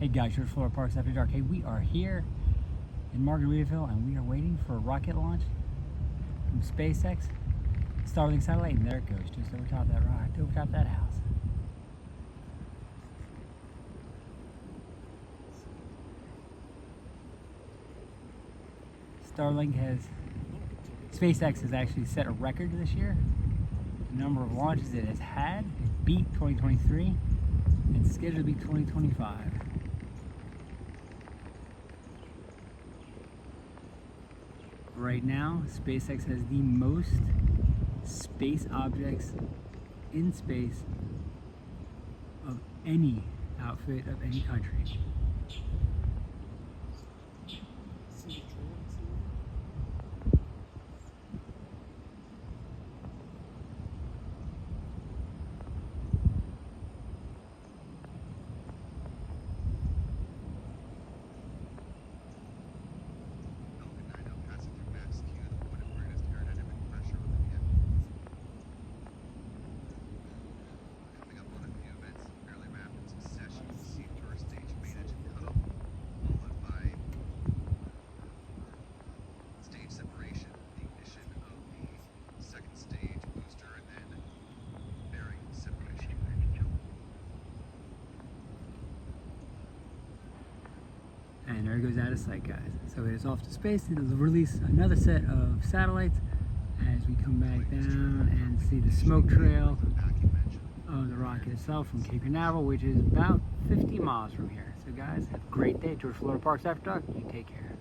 Hey guys, George Florida Parks After Dark. Hey, we are here in Margaritaville and we are waiting for a rocket launch from SpaceX, Starlink satellite, and there it goes, just over top of that rock, over top of that house. SpaceX has actually set a record this year. The number of launches it has had, it beat 2023 and it's scheduled to be 2025. Right now, SpaceX has the most space objects in space of any outfit of any country. And there it goes out of sight, guys. So it is off to space. It'll release another set of satellites as we come back down and see the smoke trail of the rocket itself from Cape Canaveral, which is about 50 miles from here. So guys, have a great day. George Florida Parks After Dark. You take care.